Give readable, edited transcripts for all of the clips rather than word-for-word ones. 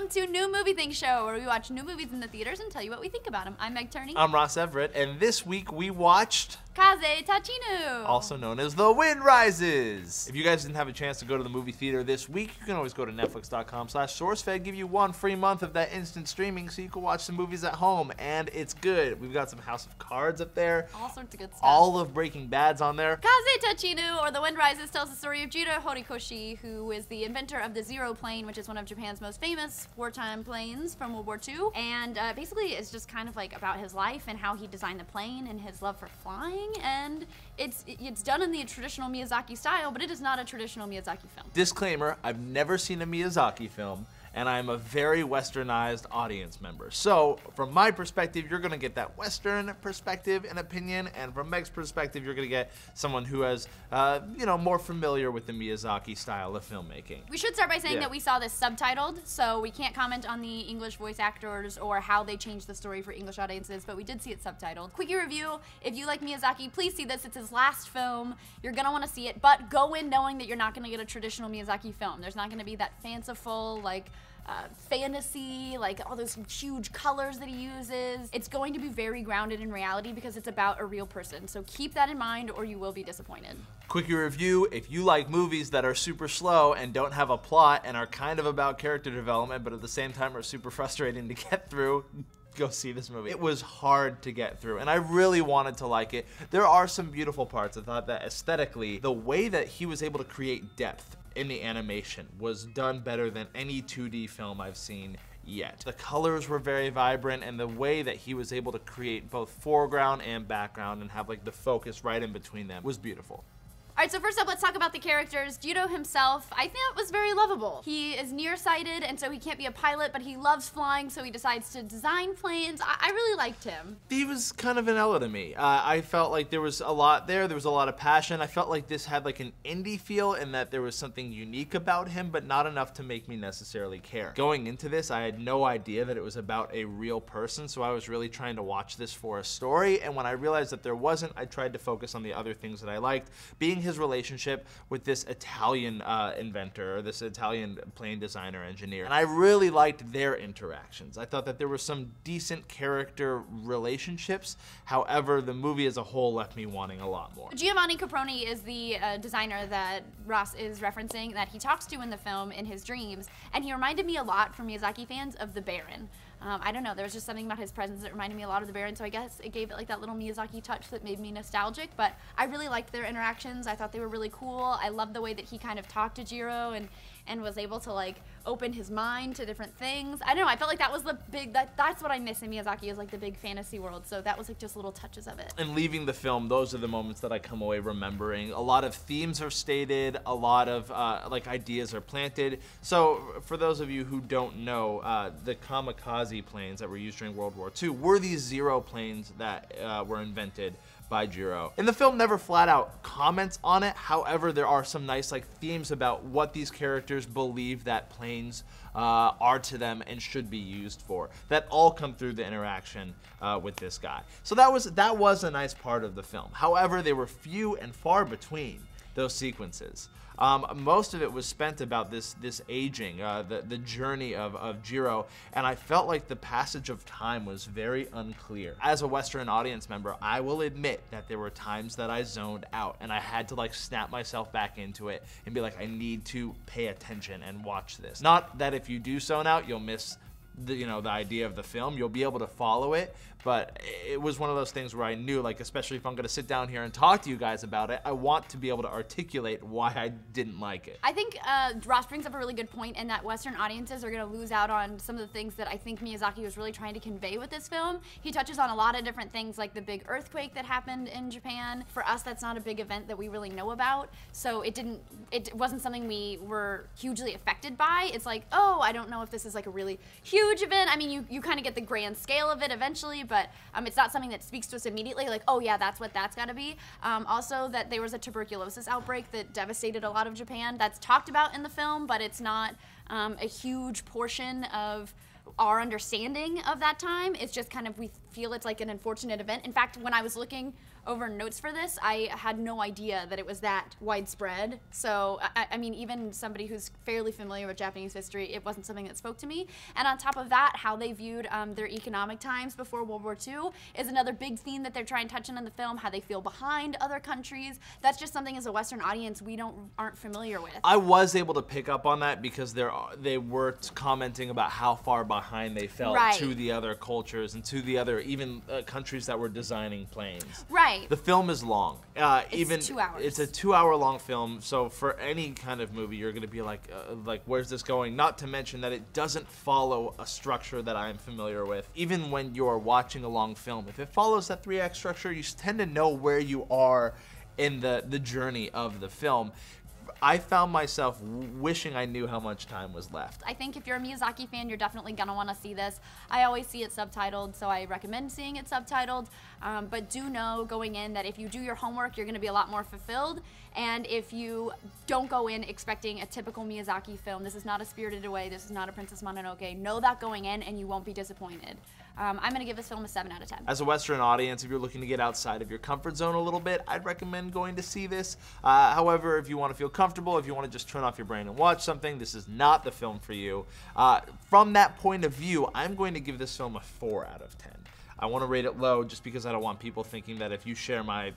welcome to New Movie Thing Show, where we watch new movies in the theaters and tell you what we think about them. I'm Meg Turney. I'm Ross Everett, and this week we watched Kaze Tachinu, also known as The Wind Rises. If you guys didn't have a chance to go to the movie theater this week, you can always go to netflix.com/SourceFed, give you one free month of that instant streaming so you can watch some movies at home, and it's good. We've got some House of Cards up there. All sorts of good stuff. All of Breaking Bad's on there. Kaze Tachinu, or The Wind Rises, tells the story of Jiro Horikoshi, who is the inventor of the Zero plane, which is one of Japan's most famous wartime planes from World War II. And basically it's just kind of like about his life and how he designed the plane and his love for flying. And it's done in the traditional Miyazaki style, but it is not a traditional Miyazaki film. Disclaimer, I've never seen a Miyazaki film, and I'm a very westernized audience member. So from my perspective, you're gonna get that Western perspective and opinion, and from Meg's perspective, you're gonna get someone who has, more familiar with the Miyazaki style of filmmaking. We should start by saying that we saw this subtitled, so we can't comment on the English voice actors or how they changed the story for English audiences, but we did see it subtitled. Quickie review, if you like Miyazaki, please see this. It's his last film. You're gonna wanna see it, but go in knowing that you're not gonna get a traditional Miyazaki film. There's not gonna be that fanciful, like, fantasy, like all those huge colors that he uses. It's going to be very grounded in reality because it's about a real person. So keep that in mind or you will be disappointed. Quickie review, if you like movies that are super slow and don't have a plot and are kind of about character development but at the same time are super frustrating to get through, go see this movie. It was hard to get through, and I really wanted to like it. There are some beautiful parts. I thought that aesthetically, the way that he was able to create depth in the animation was done better than any 2D film I've seen yet. The colors were very vibrant, and the way that he was able to create both foreground and background and have like the focus right in between them was beautiful. All right, so first up, let's talk about the characters. Jiro himself, I think, was very lovable. He is nearsighted, and so he can't be a pilot, but he loves flying, so he decides to design planes. I really liked him. He was kind of vanilla to me. I felt like there was a lot there. There was a lot of passion. I felt like this had like an indie feel and that there was something unique about him, but not enough to make me necessarily care. Going into this, I had no idea that it was about a real person, so I was really trying to watch this for a story, and when I realized that there wasn't, I tried to focus on the other things that I liked, being his relationship with this Italian inventor, or this Italian plane designer engineer. And I really liked their interactions. I thought that there were some decent character relationships. However, the movie as a whole left me wanting a lot more. Giovanni Caproni is the designer that Ross is referencing, that he talks to in the film in his dreams, and he reminded me a lot, for Miyazaki fans, of the Baron. I don't know, there was just something about his presence that reminded me a lot of the Baron, so I guess it gave it like that little Miyazaki touch that made me nostalgic, but I really liked their interactions. I thought they were really cool. I loved the way that he kind of talked to Jiro and was able to like open his mind to different things. I don't know, I felt like that was the big, that's what I miss in Miyazaki, is like the big fantasy world, so that was like just little touches of it. And leaving the film, those are the moments that I come away remembering. A lot of themes are stated, a lot of like ideas are planted. So for those of you who don't know, the kamikaze planes that were used during World War II were these Zero planes that were invented by Jiro. And the film never flat out comments on it. However, there are some nice like themes about what these characters believe that planes are to them and should be used for, that all come through the interaction with this guy. So that was a nice part of the film. However, they were few and far between, those sequences. Most of it was spent about this aging, the journey of Jiro, and I felt like the passage of time was very unclear. As a Western audience member, I will admit that there were times that I zoned out, and I had to like snap myself back into it and be like, I need to pay attention and watch this. Not that if you do zone out, you'll miss the idea of the film. You'll be able to follow it, but it was one of those things where I knew, like, especially if I'm gonna sit down here and talk to you guys about it, I want to be able to articulate why I didn't like it. I think Ross brings up a really good point in that Western audiences are gonna lose out on some of the things that I think Miyazaki was really trying to convey with this film. He touches on a lot of different things, like the big earthquake that happened in Japan. For us, that's not a big event that we really know about, so it wasn't something we were hugely affected by. It's like, oh, I don't know if this is like a really huge event. I mean, you kind of get the grand scale of it eventually, but it's not something that speaks to us immediately, like, oh yeah, that's what that's gotta be. Also, that there was a tuberculosis outbreak that devastated a lot of Japan. That's talked about in the film, but it's not a huge portion of our understanding of that time. It's just kind of, we feel it's like an unfortunate event. In fact, when I was looking over notes for this, I had no idea that it was that widespread. So, I mean, even somebody who's fairly familiar with Japanese history, it wasn't something that spoke to me. And on top of that, how they viewed their economic times before World War II is another big theme that they're trying to touch on in the film, how they feel behind other countries. That's just something as a Western audience we aren't familiar with. I was able to pick up on that because they were commenting about how far behind they felt to the other cultures and to the other even countries that were designing planes. Right. The film is long. It's 2 hours. It's a 2-hour-long film, so for any kind of movie, you're going to be like, where's this going? Not to mention that it doesn't follow a structure that I'm familiar with. Even when you're watching a long film, if it follows that 3-act structure, you tend to know where you are in the journey of the film. I found myself wishing I knew how much time was left. I think if you're a Miyazaki fan, you're definitely going to want to see this. I always see it subtitled, so I recommend seeing it subtitled. But do know going in that if you do your homework, you're going to be a lot more fulfilled. And if you don't go in expecting a typical Miyazaki film, this is not a Spirited Away, this is not a Princess Mononoke, know that going in and you won't be disappointed. I'm going to give this film a 7 out of 10. As a Western audience, if you're looking to get outside of your comfort zone a little bit, I'd recommend going to see this. However, if you want to feel comfortable, if you want to just turn off your brain and watch something, this is not the film for you. From that point of view, I'm going to give this film a 4 out of 10. I want to rate it low just because I don't want people thinking that if you share my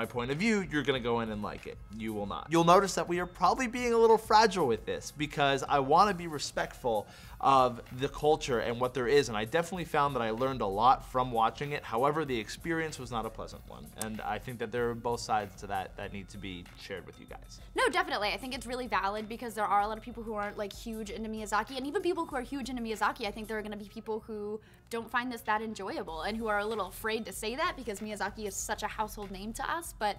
point of view, you're gonna go in and like it. You will not. You'll notice that we are probably being a little fragile with this because I want to be respectful of the culture and what there is, and I definitely found that I learned a lot from watching it. However, the experience was not a pleasant one, and I think that there are both sides to that need to be shared with you guys. No, definitely. I think it's really valid because there are a lot of people who aren't like huge into Miyazaki, and even people who are huge into Miyazaki, I think there are going to be people who don't find this that enjoyable and who are a little afraid to say that because Miyazaki is such a household name to us, but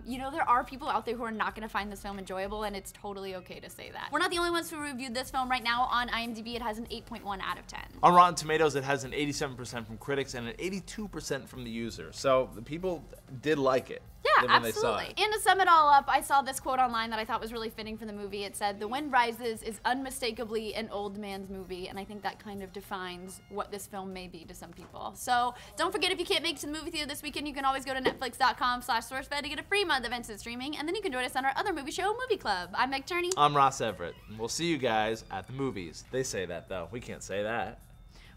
you know, there are people out there who are not going to find this film enjoyable, and it's totally okay to say that. We're not the only ones who reviewed this film. Right now on IMDb, it has an 8.1 out of 10. On Rotten Tomatoes, it has an 87% from critics and an 82% from the user. So the people did like it. Yeah, absolutely. And to sum it all up, I saw this quote online that I thought was really fitting for the movie. It said, "The Wind Rises is unmistakably an old man's movie," and I think that kind of defines what this film may be to some people. So don't forget, if you can't make it to the movie theater this weekend, you can always go to netflix.com/SourceFed to get a free month of instant streaming, and then you can join us on our other movie show, Movie Club. I'm Meg Turney. I'm Ross Everett, and we'll see you guys at the movies. They say that, though. We can't say that.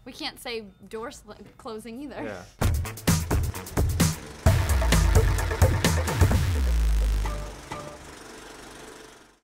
We can't say door closing either. Yeah.